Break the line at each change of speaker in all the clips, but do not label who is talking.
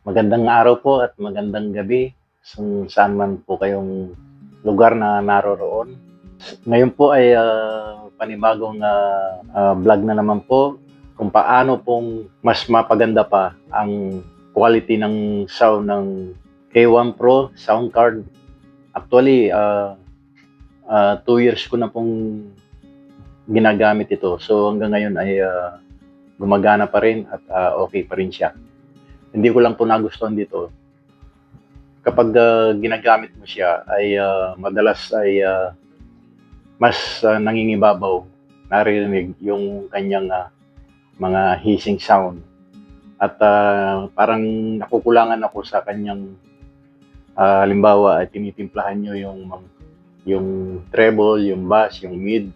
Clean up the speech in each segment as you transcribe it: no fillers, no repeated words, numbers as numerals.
Magandang araw po at magandang gabi saan man po kayong lugar na naroroon. Ngayon po ay panibagong vlog na naman po kung paano pong mas mapaganda pa ang quality ng sound ng K1 Pro sound card. Actually, 2 years ko na pong ginagamit ito. So hanggang ngayon ay gumagana pa rin at okay pa rin siya. Hindi ko lang po nagustuhan dito. Kapag ginagamit mo siya ay madalas ay mas nangingibabaw, naririnig yung kanyang mga hissing sound. At parang nakukulangan ako sa kanyang halimbawa ay tinitimplahan nyo yung treble, yung bass, yung mid.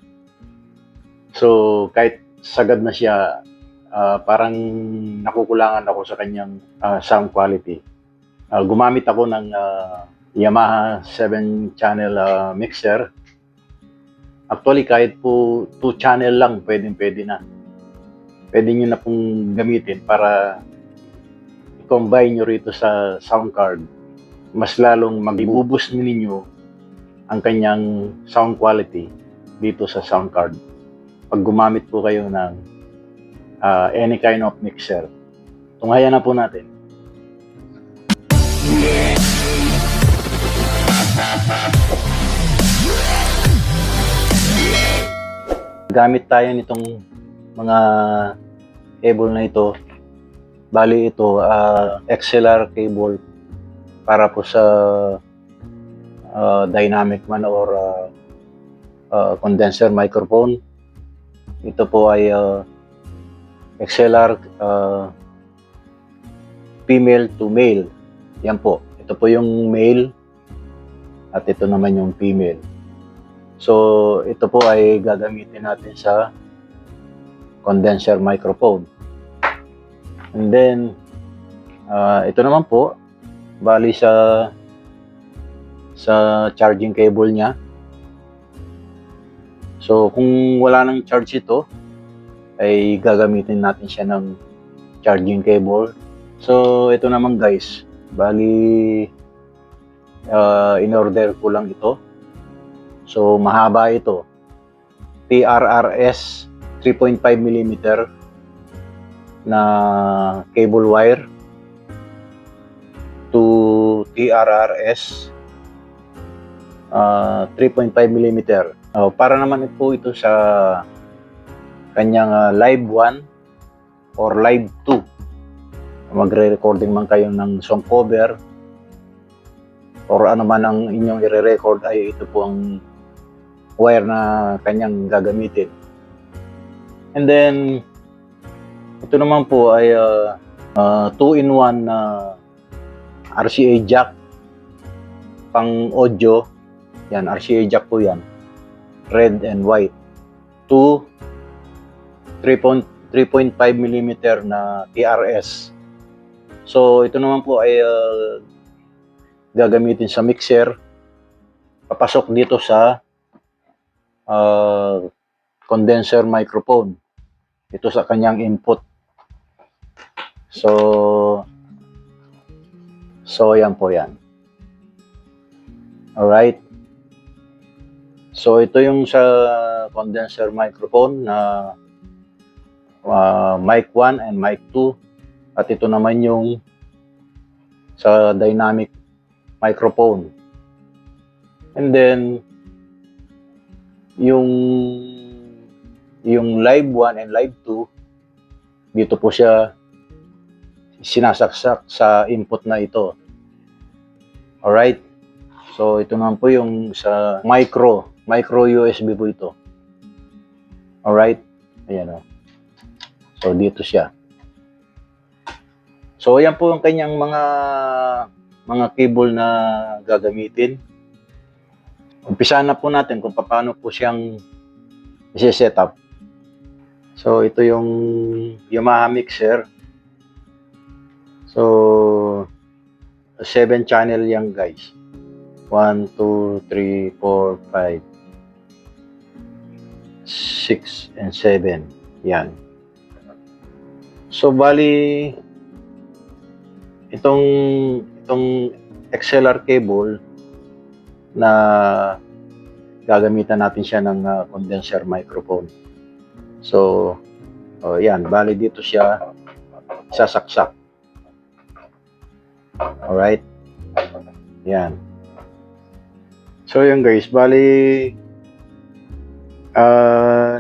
So kahit sagad na siya, parang nakukulangan ako sa kanyang sound quality. Gumamit ako ng Yamaha 7-channel mixer. Actually, kahit po 2-channel lang, pwede na. Pwede nyo na pong gamitin para i-combine nyo rito sa sound card. Mas lalong mag-i-boost ninyo ang kanyang sound quality dito sa sound card. Pag gumamit po kayo ng any kind of mixer. Tunghayan na po natin. Gamit tayo nitong mga cable na ito. Bali ito, XLR cable para po sa dynamic man or condenser microphone. Ito po ay XLR female to male. Yan po. Ito po yung male at ito naman yung female. So, ito po ay gagamitin natin sa condenser microphone. And then, ito naman po, bali sa charging cable niya. So, kung wala nang charge ito, ay gagamitin natin siya ng charging cable. So, ito naman guys, bali in-order ko lang ito. So, mahaba ito. TRRS 3.5 mm na cable wire to TRRS 3.5 mm. Para naman po ito sa kanyang live 1 or live 2. Magre-recording man kayo ng song cover or ano man ang inyong i-record, ay ito po ang wire na kanyang gagamitin. And then ito naman po ay 2-in-1 na RCA jack pang audio. Yan, RCA jack po yan, red and white, to 3.5 mm na TRS. So ito naman po ay gagamitin sa mixer, papasok dito sa condenser microphone, ito sa kanyang input. So yan po yan. Alright. So ito yung sa condenser microphone na mic 1 and mic 2. At ito naman yung sa dynamic microphone. And then yung live 1 and live 2, dito po siya sinasaksak sa input na ito. Alright. So ito naman po yung sa micro USB po ito. Alright. Ayan o. So dito siya. So yan po yung kanyang mga cable na gagamitin. Umpisahan na po natin kung paano po siyang i-set up. So ito yung Yamaha mixer. So 7-channel yan guys. 1, 2, 3, 4, 5, 6, and 7. Yan. So bali itong XLR cable na gagamitan natin siya ng condenser microphone. So, yan, bali dito siya sasaksak. Alright? Yan. So, yun guys, bali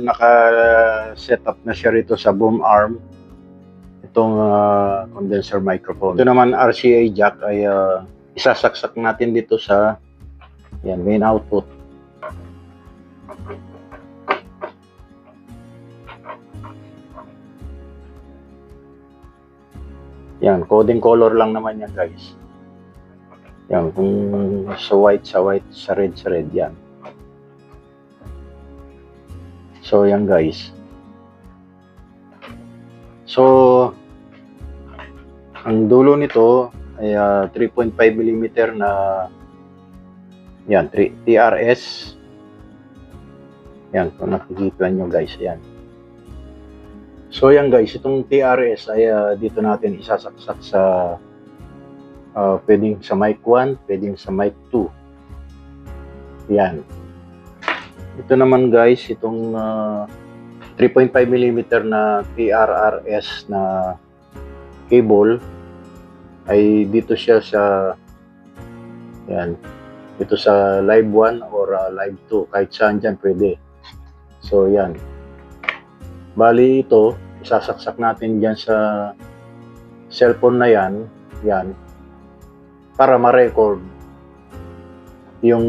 naka-set up na siya rito sa boom arm itong condenser microphone. Ito naman RCA jack ay isasaksak natin dito sa yan, main output. Yan, coding color lang naman yan guys. Yan, kung sa white, sa red, yan. So, yan guys. So, ang dulo nito ay 3.5 mm na yan, TRS. Yan, kung nakikita nyo guys, yan. So yan guys, itong TRS ay dito natin isasaksak sa pwedeng sa mic 1, pwedeng sa mic 2. Yan. Ito naman guys, itong 3.5 mm na TRRS na cable ay dito siya sa yan, dito sa live 1 or live 2, kahit saan dyan pwede. So yan. Bali ito, isasaksak natin dyan sa cellphone na yan, para ma-record yung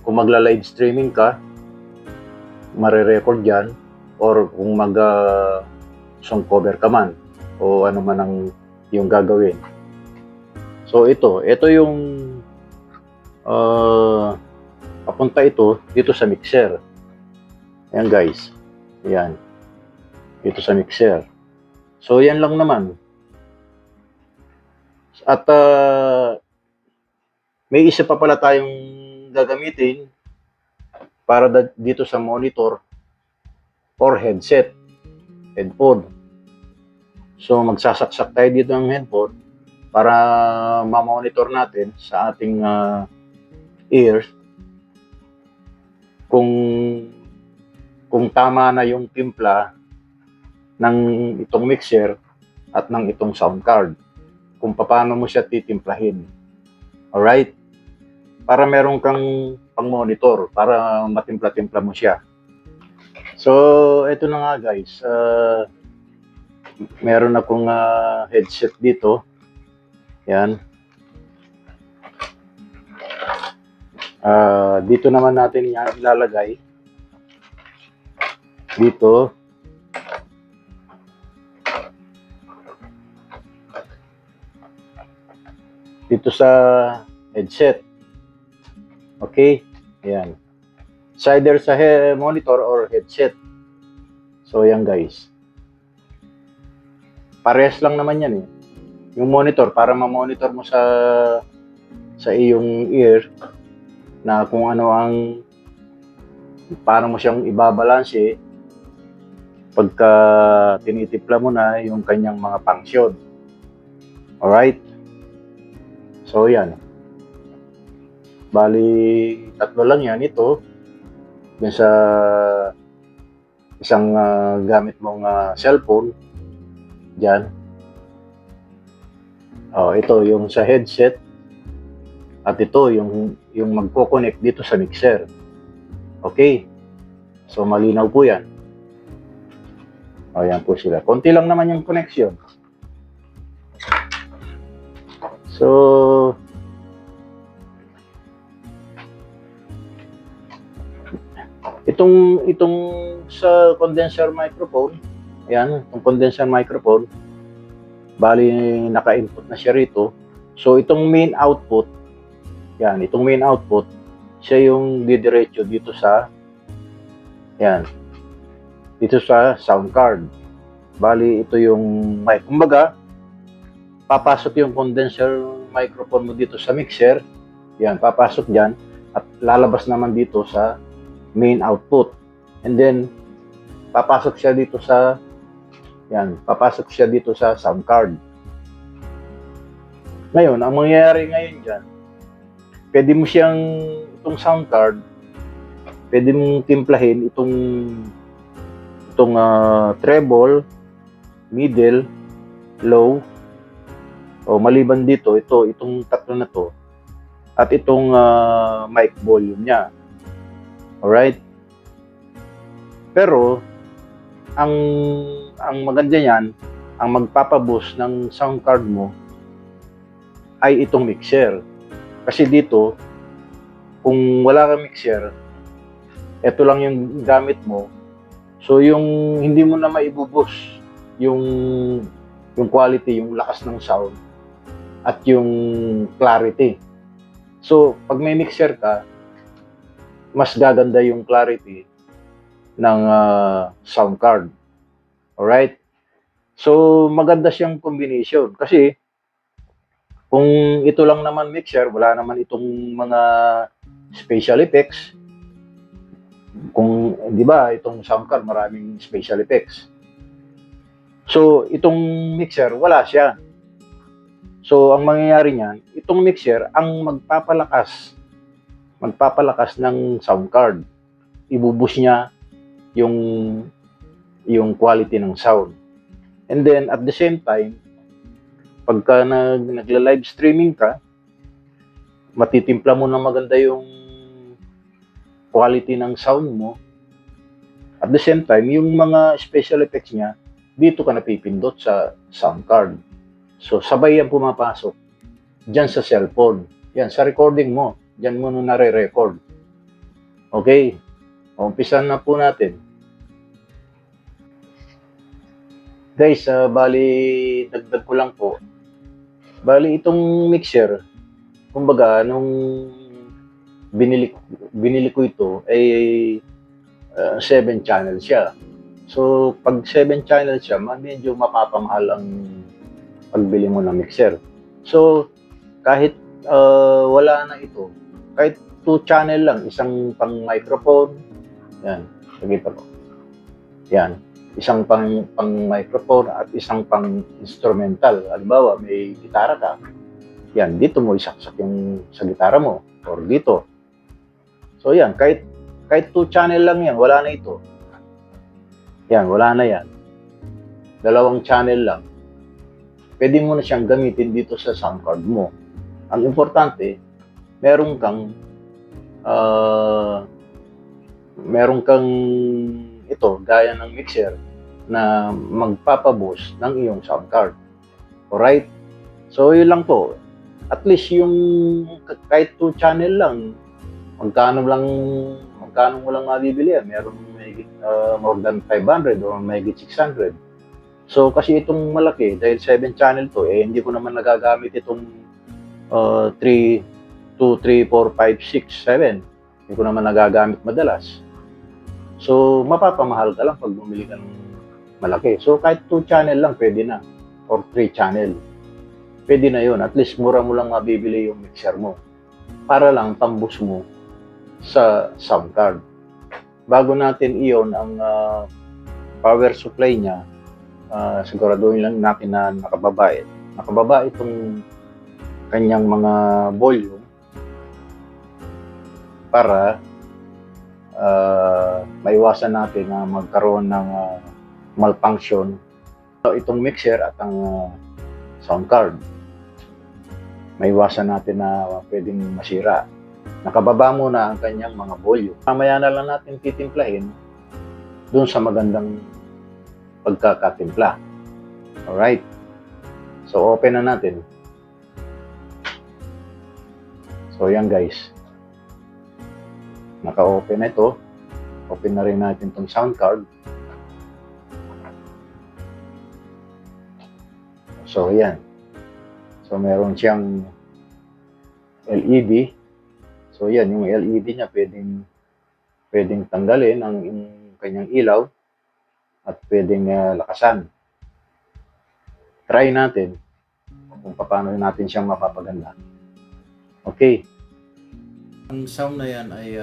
kung magla-live streaming ka, mare-record dyan, or kung song cover ka man, o ano man ang yung gagawin. So ito yung papunta ito dito sa mixer. Ayan guys, yan. Dito sa mixer. So, yan lang naman. At may isa pa pala tayong gagamitin para dito sa monitor or headphone. So, magsasaksak tayo dito ng headphone para ma-monitor natin sa ating ears kung tama na yung timpla ng itong mixer at ng itong sound card, kung paano mo siya titimplahin. Alright? Para meron kang pang-monitor, para matimpla-timpla mo siya. So, ito na nga guys. Meron akong headset dito. Yan. Dito naman natin yan ilalagay. Dito. Dito sa headset. Okay? Ayan. It's either sa monitor or headset. So, yan guys. Parehas lang naman yan eh. Yung monitor, para ma-monitor mo sa iyong ear na kung ano ang paano mo siyang ibabalanse pagka tinitipla mo na yung kanyang mga function. Alright? So, yan. Bali, tatlo lang yan. Ito, dun sa isang gamit mong cellphone. Diyan. Ito, yung sa headset. At ito, yung magko-connect dito sa mixer. Okay. So, malinaw po yan. Yan po sila. Konti lang naman yung connection. So, itong sa condenser microphone, ayan, itong condenser microphone, bali naka-input na siya rito. So, itong main output, yan, itong main output, siya yung didiretso dito sa, yan, dito sa sound card. Bali, ito yung mic. Kumbaga, papasok yung condenser microphone mo dito sa mixer. Yan, papasok dyan. At lalabas naman dito sa main output. And then, papasok siya dito sa sound card. Ngayon, ang mangyayari ngayon dyan, pwede mo siyang, itong sound card, pwede mong timplahin itong treble, middle, low, o maliban dito, itong tatlo na to, at itong mic volume niya. Alright? Pero, ang maganda niyan, ang magpapaboost ng sound card mo ay itong mixer. Kasi dito, kung wala kang mixer, ito lang yung gamit mo. So, yung hindi mo na maibuboost yung quality, yung lakas ng sound, at yung clarity. So, pag may mixer ka, mas gaganda yung clarity ng sound card. Alright? So, maganda siyang combination. Kasi, kung ito lang naman mixer, wala naman itong mga special effects. Kung, di ba, itong sound card, maraming special effects. So, itong mixer, wala siya. So, ang mangyayari niyan, itong mixer ang magpapalakas ng sound card. Ibuboost niya yung quality ng sound. And then, at the same time, pagka nagla-live streaming ka, matitimpla mo na maganda yung quality ng sound mo. At the same time, yung mga special effects niya, dito ka napipindot sa sound card. So, sabay yan pumapasok dyan sa cellphone. Yan, sa recording mo. Dyan mo na nare-record. Okay. Umpisan na po natin. Guys, bali, dagdag ko lang po. Bali, itong mixer, kumbaga, nung binili ko ito, ay 7 channel siya. So, pag 7 channel siya, medyo mapapamahal ang pagbili mo ng mixer. So, kahit wala na ito, kahit 2 channel lang, isang pang microphone, yan, nakita ko. Yan, isang pang microphone at isang pang instrumental. Halimbawa, may gitara ka, yan, dito mo isaksak yung sa gitara mo, or dito. So, yan, kahit 2 channel lang yan, wala na ito. Yan, wala na yan. 2 channel lang. Pwede mo na siyang gamitin dito sa sound card mo. Ang importante, meron kang ito, gaya ng mixer, na magpapaboost ng iyong sound card. Alright? So, yun lang po. At least yung kahit 2 channel lang, magkano mo lang mabibili yan? Meron more than 500 or mahigit 600. So, kasi itong malaki, dahil 7 channel to, hindi ko naman nagagamit itong 3, 2, 3, 4, 5, 6, 7. Hindi ko naman nagagamit madalas. So, mapapamahal ka lang pag bumili ka ng malaki. So, kahit 2 channel lang, pwede na. Or 3 channel. Pwede na yun. At least, mura mo lang mabibili yung mixer mo. Para lang tambos mo sa sound card. Bago natin iyon ang power supply niya, siguraduhin lang natin na nakababa itong kanyang mga volume para maiwasan natin na magkaroon ng malfunction itong mixer at ang sound card. Maiwasan natin na pwedeng masira. Nakababa muna ang kanyang mga volume. Mamaya na lang natin titimplahin dun sa magandang pagkakatimpla. Alright. So, open na natin. So, yan guys. Naka-open na ito. Open na rin natin itong sound card. So, yan. So, meron siyang LED. So, yan. Yung LED niya pwedeng tanggalin ang kanyang ilaw at pwedeng lakasan. Try natin kung paano natin siyang mapapaganda. Okay. Ang sound na yan ay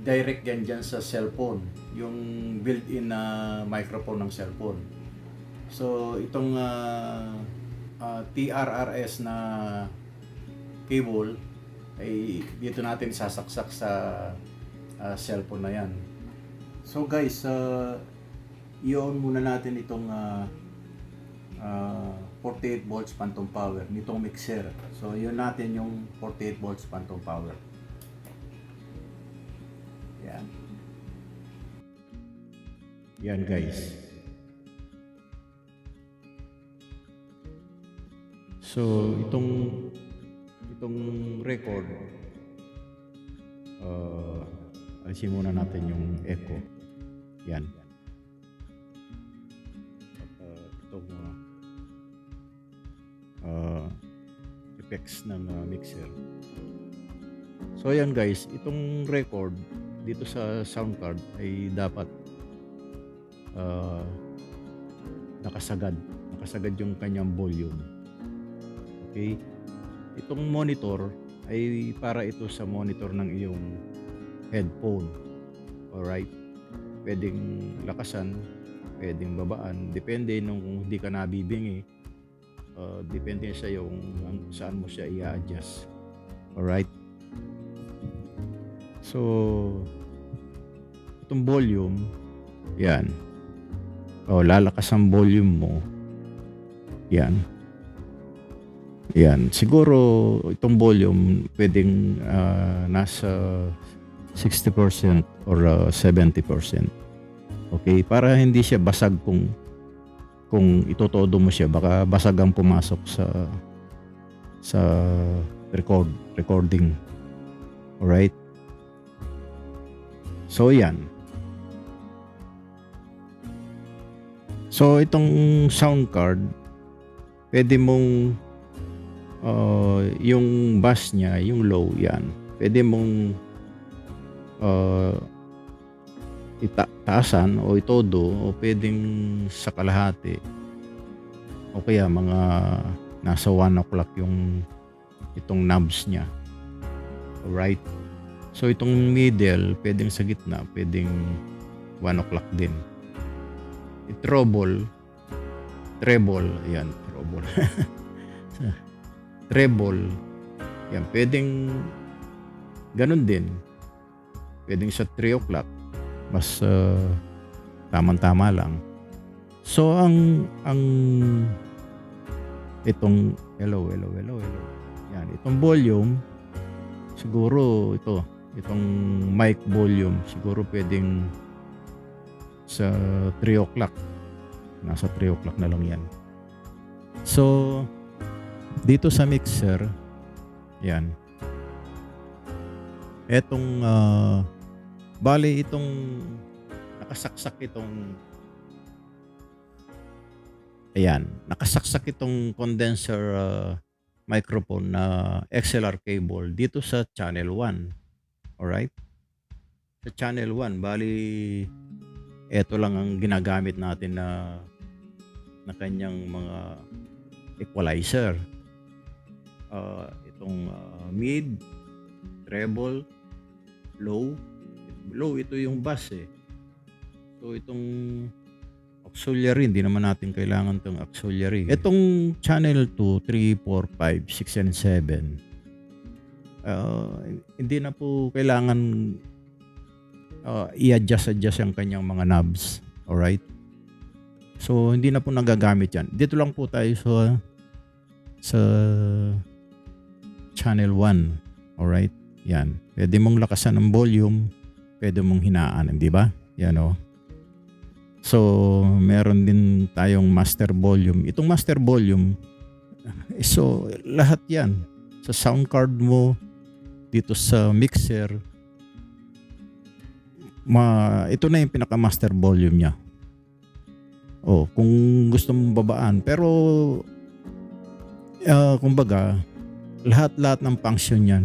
direct yan dyan sa cellphone. Yung built-in na microphone ng cellphone. So, itong TRRS na cable ay dito natin sasaksak sa cellphone na yan. So guys, i-on muna natin itong 48 volts phantom power nitong mixer. So yun natin yung 48 volts phantom power. Yan. Yan guys. So itong record, alisin muna natin yung echo. Yan. At itong effects ng mixer. So yan guys, itong record dito sa sound card ay dapat nakasagad yung kanyang volume. Okay? Itong monitor ay para ito sa monitor ng iyong headphone. Alright? Pwedeng lakasan, pwedeng babaan, depende nung hindi ka nabibingi. Depende sa iyo kung saan mo siya i-adjust. Alright? So, itong volume, yan. Lalakas ang volume mo. Yan. Yan. Siguro, itong volume, pwedeng nasa 60% or 70%. Okay? Para hindi siya basag kung itotodo mo siya, baka basag ang pumasok sa recording. Alright? So, yan. So, itong sound card, pwede mong yung bass niya, yung low, yan. Pwede mong itaasan o itodo o pwedeng sa kalahati. O kaya mga nasa 1 o'clock itong knobs niya. Alright? So, itong middle, pwedeng sa gitna, pwedeng 1 o'clock din. Treble, ayan, treble. Treble, yan, pwedeng ganun din. Pwedeng sa 3 o'clock, mas tamang-tama lang. So, ang itong, hello. Yan, itong volume, siguro itong mic volume, siguro pwedeng sa 3 o'clock. Nasa 3 o'clock na lang yan. So, dito sa mixer, yan. Etong, bali itong, nakasaksak itong condenser microphone na XLR cable dito sa channel 1. Alright? Sa channel 1, bali, ito lang ang ginagamit natin na kanyang mga equalizer. Itong mid, treble, low, ito yung bass eh. So itong auxiliary, hindi naman natin kailangan itong auxiliary. Itong channel 2, 3, 4, 5, 6, and 7, hindi na po kailangan i-adjust ang kanyang mga knobs. Alright? So, hindi na po nagagamit yan. Dito lang po tayo sa channel 1. Alright? Yan. Pwede mong lakasan ng volume. Pwede mong hinaan. Di ba? Yan o. So, meron din tayong master volume. Itong master volume, so, lahat yan. Sa sound card mo, dito sa mixer, ito na yung pinaka-master volume niya. Kung gusto mong babaan. Pero, kumbaga, lahat-lahat ng function yan,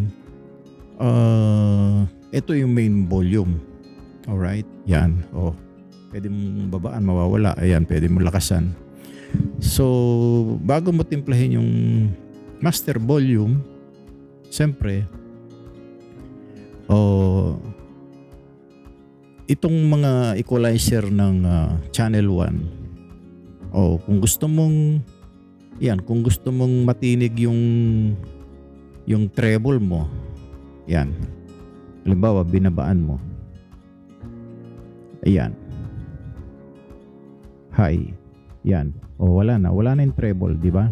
ito yung main volume. Alright? Yan. Pwede mong babaan, mawawala. Ayan, pwede mong lakasan. So, bago mo timplahin yung master volume, siyempre, itong mga equalizer ng channel 1, kung gusto mong
Yan, kung gusto mong matinig yung treble mo, yan. Halimbawa, binabaan mo. Ayan. High. Yan. O wala na yung treble, di ba?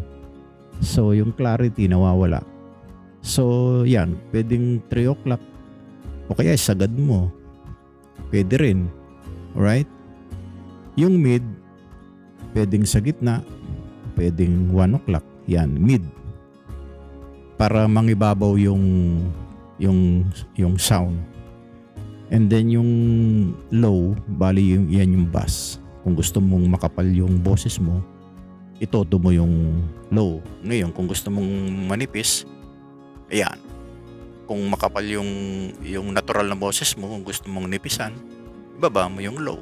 So, yung clarity nawawala. So, yan. Pwedeng 3 o'clock. O kaya sagad mo. Pwede rin. Alright? Yung mid, pwedeng sa gitna. Pwedeng 1 o'clock. Yan, mid. Para mangibabaw yung sound. And then yung low, bali yan yung bass. Kung gusto mong makapal yung boses mo, itodo mo yung low. Ngayon, kung gusto mong manipis, ayan. Kung makapal yung natural na boses mo, kung gusto mong nipisan, ibaba mo yung low.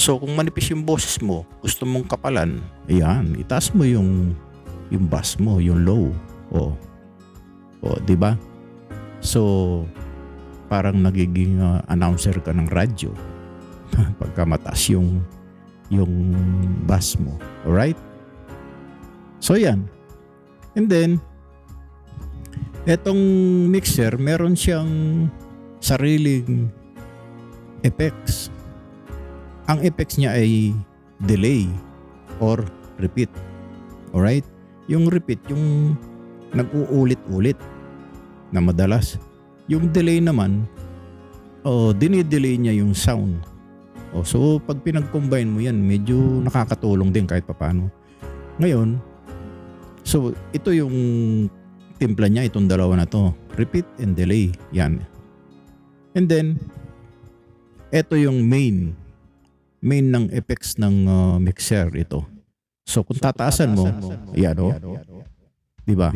So, kung manipis yung boses mo, gusto mong kapalan, ayan, itaas mo yung bass mo, yung low. O, di ba? So, parang nagiging announcer ka ng radyo pagka mataas yung bass mo. Alright? So, yan. And then, etong mixer, meron siyang sariling effects. Ang effects niya ay delay or repeat. Alright? Yung repeat, yung nag-uulit-ulit na madalas. Yung delay naman, dinidelay niya yung sound. So, pag pinag-combine mo yan, medyo nakakatulong din kahit papano. Ngayon, so, ito yung timpla niya, itong dalawa na to. Repeat and delay. Yan. And then, ito yung main ng effects ng mixer ito. So, kung tataasan mo, yan o. Diba?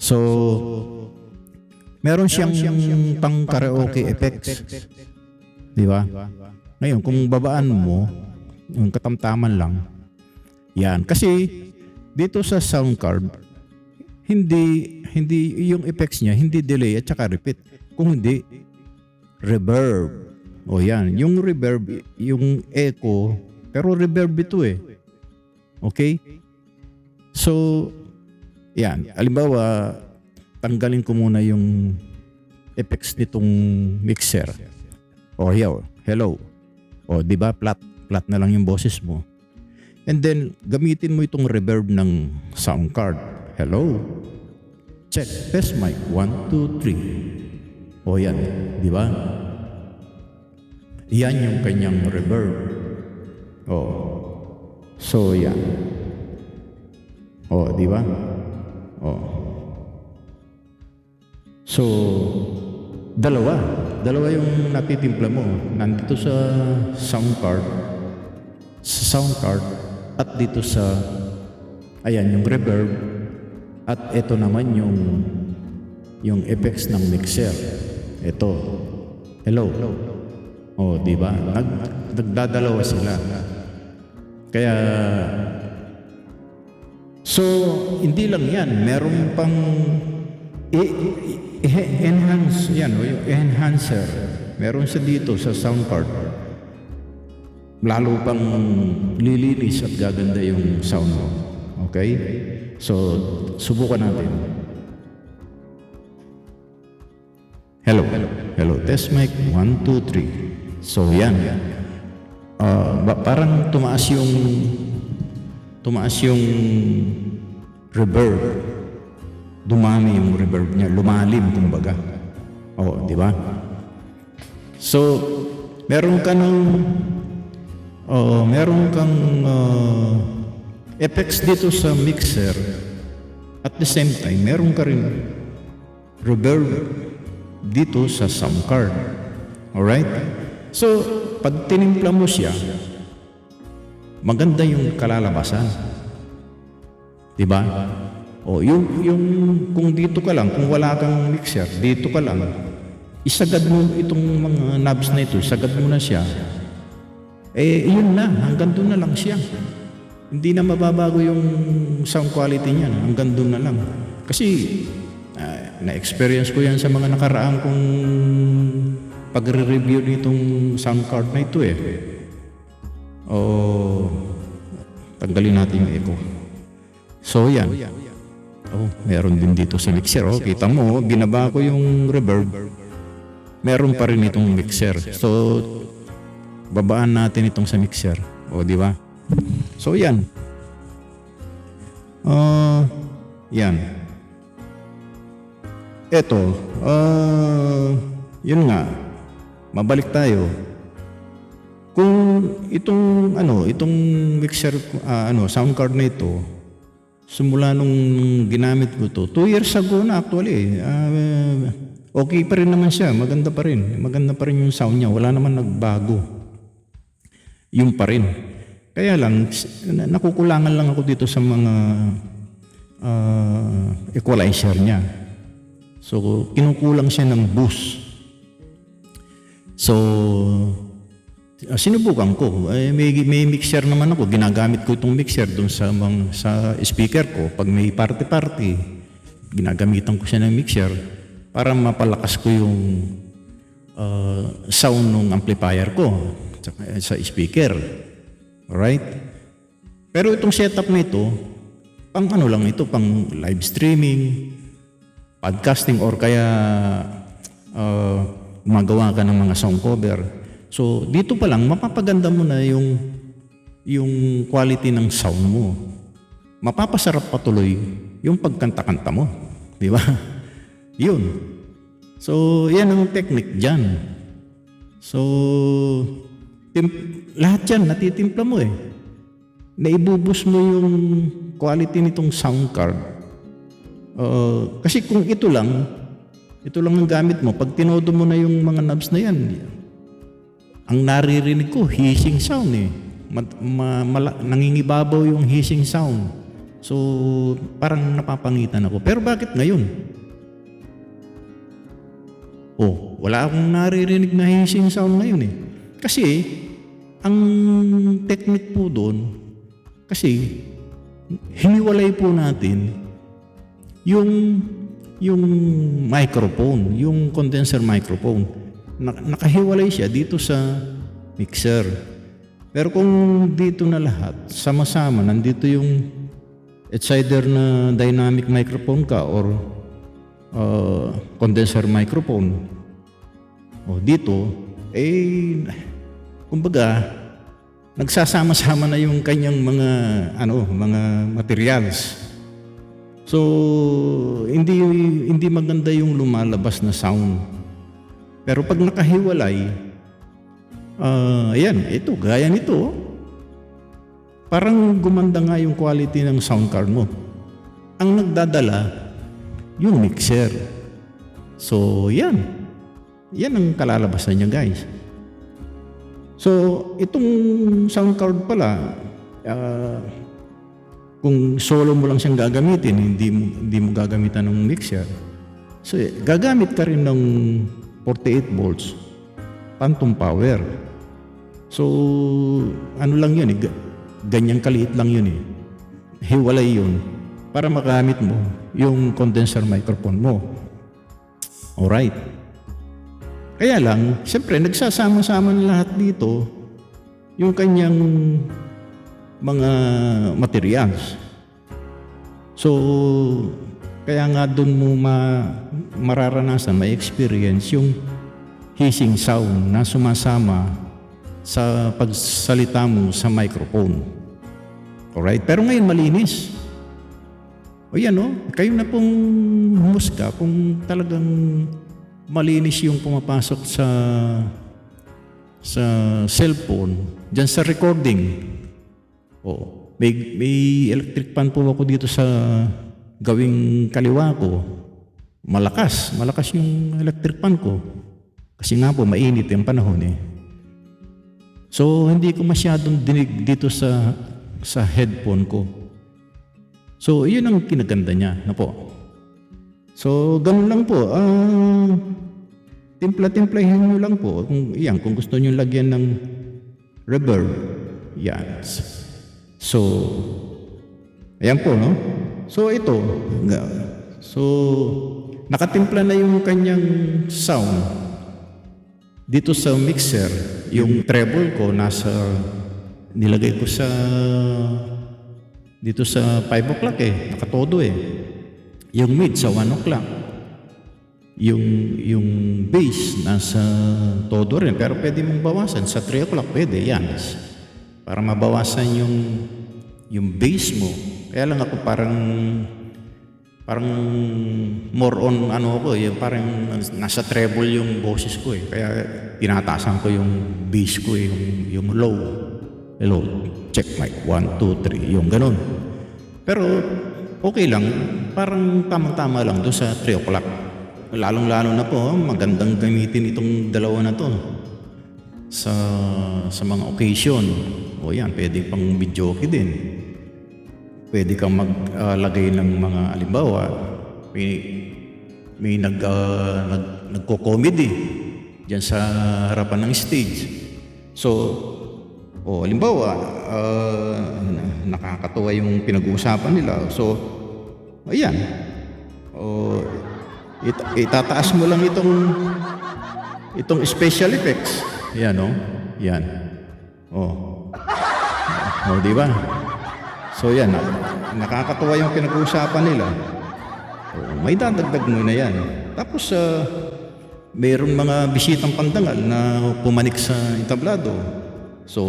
So, meron siyang pang karaoke effects. Diba? Ngayon, kung babaan mo, yung katamtaman lang, yan. Kasi, dito sa sound card, hindi yung effects niya, hindi delay at saka repeat. Kung hindi, reverb. O yan, yung reverb, yung echo, pero reverb ito eh. Okay? So, yan. Halimbawa, tanggalin ko muna yung effects nitong mixer. O hello. O di ba flat na lang yung boses mo. And then gamitin mo itong reverb ng sound card. Hello. Check. Test mic. 1, 2, 3. O yan. Di ba? Yan yung kanyang reverb. O. So yan. O, di ba? O. So, dalawa yung natitimpla mo. Nandito sa sound card at dito sa ayan, yung reverb at ito naman yung effects ng mixer. Ito. Hello. Oh, di ba? Nagdadalawa sila. Kaya so, hindi lang yan. Meron pang enhance yan, yung enhancer. Meron siya dito sa sound card. Lalo pang lilinis at gaganda yung sound mo. Okay? So, subukan natin. Hello. Test mic. 1, 2, 3. So, yan. Parang tumaas yung reverb. Dumami yung reverb niya, lumalim kumbaga. Di ba? So, meron kang effects dito sa mixer. At the same time, meron ka rin reverb dito sa sound card. Alright? So, pag tinimpla mo siya, maganda yung kalalabasan. Diba? Yung kung dito ka lang, kung wala kang mixer, dito ka lang, isagad mo itong mga knobs na ito, isagad mo na siya. Yun na, hanggang doon na lang siya. Hindi na mababago yung sound quality niya, hanggang doon na lang. Kasi, na-experience ko yan sa mga nakaraan kong pagre-review nitong sound card na ito Tanggalin natin yung echo. So yan. Oh, meron din dito sa mixer. Oh, kita mo, binaba ko yung reverb. Meron pa rin itong mixer. So babaan natin itong sa mixer. O, di ba? So yan. Yan. Eto, yun nga. Mabalik tayo. Kung itong mixer, sound card na ito, simula nung ginamit ko to, 2 years ago na actually. Okay pa rin naman siya, maganda pa rin. Maganda pa rin yung sound niya, wala naman nagbago. Yung pa rin. Kaya lang, nakukulangan lang ako dito sa mga equalizer niya. So, kinukulang siya ng boost. So, sinubukan ko. May mixer naman ako. Ginagamit ko itong mixer doon sa speaker ko. Pag may party-party, ginagamitan ko siya ng mixer para mapalakas ko yung sound ng amplifier ko sa speaker. Alright? Pero itong setup na ito, pang lang ito, pang live streaming, podcasting, or kaya gumagawa ka ng mga sound cover. So, dito pa lang, mapapaganda mo na yung quality ng sound mo. Mapapasarap patuloy yung pagkanta-kanta mo. Di ba? Yun. So, yan ang technique dyan. So, lahat yan, natitimpla mo eh. Naibubus mo yung quality nitong sound card. Kasi kung ito lang ang gamit mo, pag tinodo mo na yung mga knobs na yan, ang naririnig ko, hissing sound eh. Nangingibabaw yung hissing sound. So, parang napapangitan ako. Pero bakit ngayon? Wala akong naririnig na hissing sound ngayon eh. Kasi, ang technique po doon, kasi, hiniwalay po natin yung microphone, yung condenser microphone. Nakahiwalay siya dito sa mixer. Pero kung dito na lahat, sama-sama, nandito yung it's either na dynamic microphone ka or condenser microphone. Dito, kumbaga, nagsasama-sama na yung kanyang mga materials. So, hindi maganda yung lumalabas na sound. Pero pag nakahiwalay, ito, gaya nito, parang gumanda nga yung quality ng sound card mo. Ang nagdadala, yung mixer. So, yan ang kalalabasan niya, guys. So, itong sound card pala, kung solo mo lang siyang gagamitin, hindi mo gagamitan ng mixer. So, gagamit ka rin ng 48 volts phantom power. So, lang yun eh, ganyang kaliit lang yun eh. Hiwalay yun para magamit mo yung condenser microphone mo. Alright. Kaya lang, siyempre, nagsasama-sama na lahat dito yung kanyang mga materials. So, kaya nga doon mo mararanasan, may experience yung hissing sound na sumasama sa pagsalita mo sa microphone. Alright? Pero ngayon malinis. Kayo na pong humusga kung talagang malinis yung pumapasok sa cellphone, dyan sa recording. May electric fan po ako dito sa gawing kaliwa ko. Malakas yung electric fan ko. Kasi nga po, mainit yung panahon eh. So, hindi ko masyadong dinig dito sa headphone ko. So, yun ang kinaganda niya na po. So, ganun lang po. Timpla-timplahin nyo lang po. Kung gusto nyo lagyan ng reverb. Yan. So, ayan po, no? So, ito. So, nakatimpla na yung kanyang sound. Dito sa mixer, yung treble ko nilagay ko sa dito sa 5 o'clock eh, nakatodo eh. Yung mid sa 1 o'clock. Yung bass nasa todo rin, pero pwede mong bawasan sa 3 o'clock, pwede yan. Para mabawasan yung bass mo. Kaya lang ako parang more on ano ako eh, parang nasa treble yung boses ko eh. Kaya tinataasan ko yung bass ko eh, yung low. Hello, check mic, 1, 2, 3, yung ganun. Pero okay lang, parang tamang-tama lang doon sa 3 o'clock. Lalong-lalo na po, magandang gamitin itong dalawa na to sa mga occasion. O yan, pwede pang videoke din. Pwede kang maglagay ng mga halimbawa, may nagko-comedy diyan sa harapan ng stage. So, halimbawa, nakakatuwa yung pinag-uusapan nila. So, ayan. Itataas mo lang itong special effects. Yan, no? Yan. Di ba? So, yan. Nakakatuwa yung pinag-uusapan nila. May dadagdag mo na yan. Tapos, mayroong mga bisitang pandangal na pumanik sa entablado. So,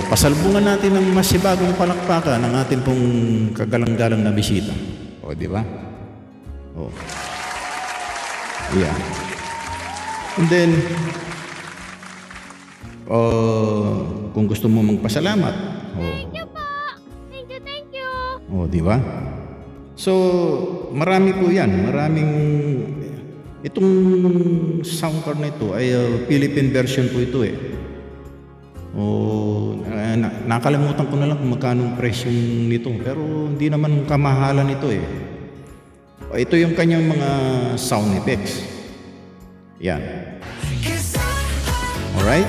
pasalubungan natin ng masibagong palakpakan ng ating pong kagalang-galang na bisita. Di ba? Yeah. And then, kung gusto mo magpasalamat.
Thank you po! Thank you!
Di ba? So, marami po yan. Itong sound card na ito ay Philippine version po ito eh. Nakalimutan ko na lang kung magkano ang presyo nito, pero hindi naman kamahalan ito eh. Ito yung kanyang mga sound effects. Yan. Alright?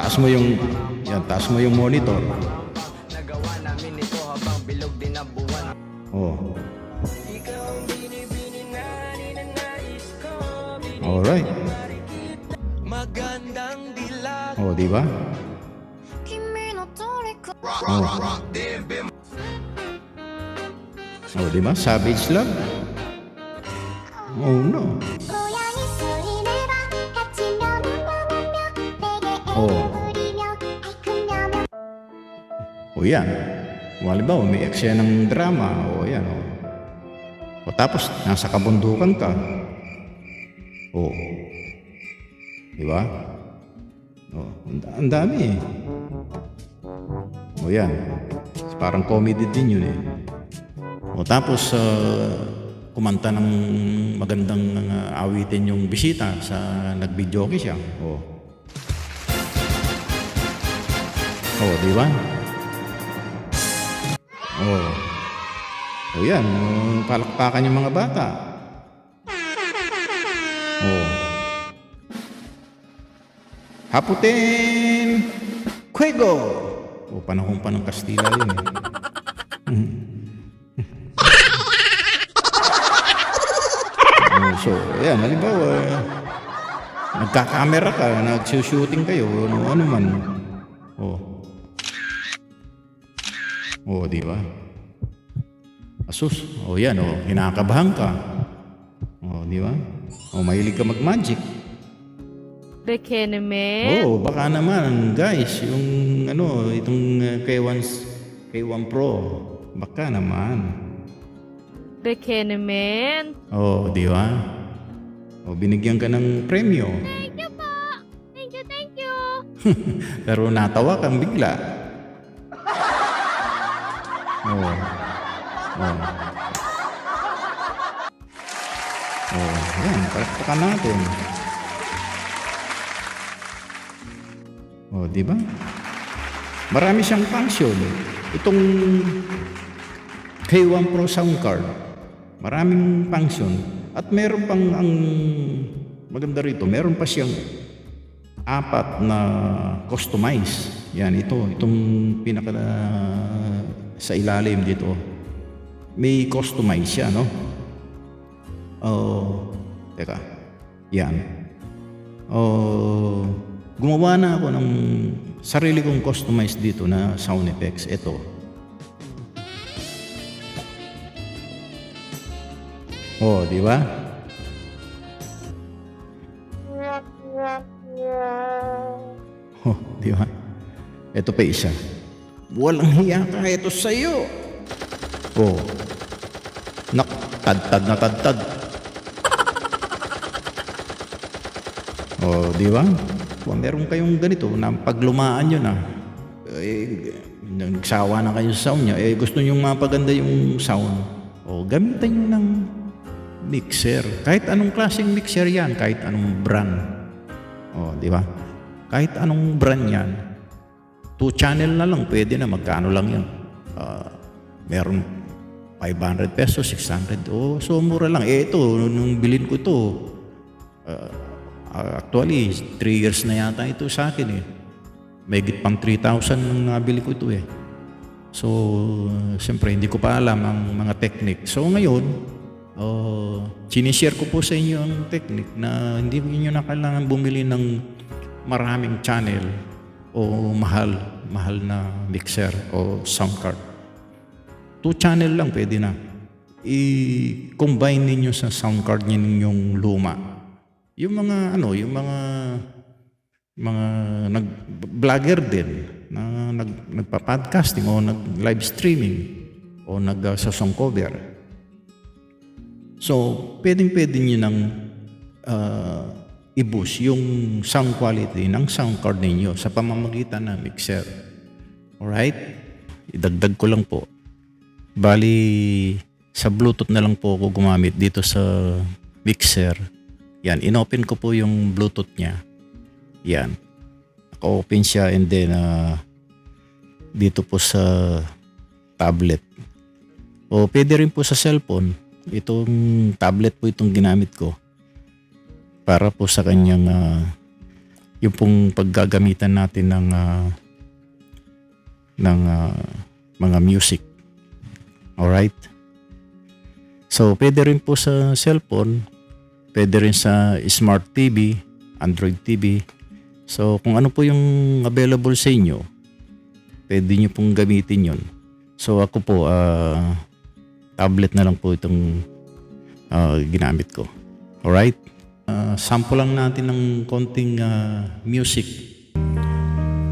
Taas mo yung monitor.
Nagawa namin ito habang bilog din ang buwan. Ikaw ang binibini na ninanais ko.
Alright.
Magandang dilag.
Di ba? Di ba? Savage Love. No. Yan. Halimbawa, may eksena ng drama. Yan. Tapos, nasa kabundukan ka. Di ba? Ang dami eh. Yan. Parang comedy din yun eh. Tapos, kumanta ng magandang awitin yung bisita sa nag-videoke siya. Di ba? Yan. Palakpakan yung mga bata. Haputin! Kuego! Panahon pa ng Kastila yun eh. So, yan. Halimbawa, nagkakamera ka, nagsushooting kayo, ano man. Di ba? Asus. Yan. Kinakabahan ka. Di ba? Mahilig ka mag-magic.
Beke naman.
Baka naman, guys, yung itong K1 Pro. Baka naman.
Beke naman.
Di ba? Binigyan ka ng premyo.
Thank you po! Thank you!
Pero natawa kang bigla. Yan, palakpakan natin. Di ba? Marami siyang function. Itong K1 Pro sound card, maraming function. At meron pang ang maganda rito, meron pa siyang 4 na customize. Yan, itong pinaka sa ilalim dito. may customize siya, no? Teka. Yan. Gumawa na ako ng sarili kong customize dito na sound effects. Ito. Di ba? Di ba? Ito pa isa. Walang hiya ka, ito sa'yo. Tad-tad na tad-tad. Di ba? Kung meron kayong ganito na paglumaan nyo na, nagsawa na kayo sa sound nyo, gusto nyo mapaganda yung sound, gamitan nyo ng mixer. Kahit anong klaseng mixer yan, kahit anong brand. Di ba? Kahit anong brand yan, 2 channel na lang, pwede na, magkano lang yan. Meron 500 pesos, 600. So mura lang. Ito, nung bilhin ko ito, actually, 3 years na yata ito sa akin eh. May higit pang 3,000 nung nabili ko ito eh. So, siyempre, hindi ko pa alam ang mga technique. So ngayon, sinishare ko po sa inyo ang technique na hindi niyo na kailangan bumili ng maraming channel o mahal na mixer o sound card. 2 channel lang pwede na. I-combine ninyo sa sound card ninyong luma. Yung mga nag-vlogger din na nagpa-podcasting o nag-live streaming o nag-song cover. So, pwede nyo nang i-boost yung sound quality ng sound card ninyo sa pamamagitan ng mixer. Alright? Idagdag ko lang po. Bali, sa Bluetooth na lang po ako gumamit dito sa mixer. Yan, inopen ko po yung Bluetooth niya. Yan. Naka-open siya and then dito po sa tablet. Pwede rin po sa cellphone. Itong tablet po itong ginamit ko para po sa kanyang yung pong paggagamitan natin ng mga music. Alright? So, pwede rin po sa cellphone, pwede rin sa smart TV, Android TV. So, kung ano po yung available sa inyo, pwede nyo pong gamitin yun. So, ako po, tablet na lang po itong ginamit ko. Alright? Sample lang natin ng konting music.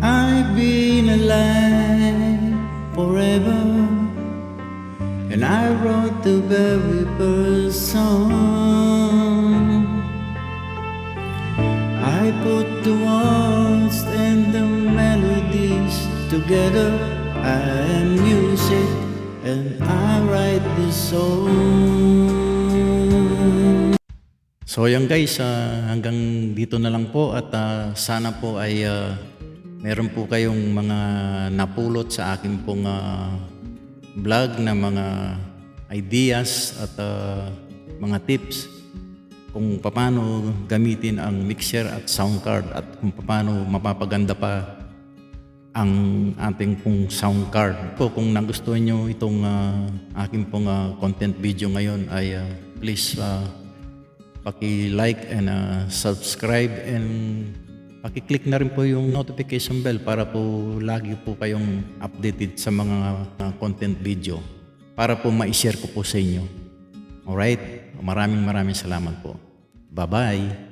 I've been alive forever, and I wrote the very first song. I put the words and the melodies together. I am music and I write the song. So yan guys, hanggang dito na lang po at sana po ay meron po kayong mga napulot sa akin pong vlog na mga ideas at mga tips kung paano gamitin ang mixer at sound card at kung paano mapapaganda pa ang ating pong sound card. Kung nagustuhan nyo itong aking pong content video ngayon ay please paki-like and subscribe and paki-click na rin po yung notification bell para po lagi po kayong updated sa mga content video para po ma-share ko po sa inyo. Alright? Maraming salamat po. Bye-bye!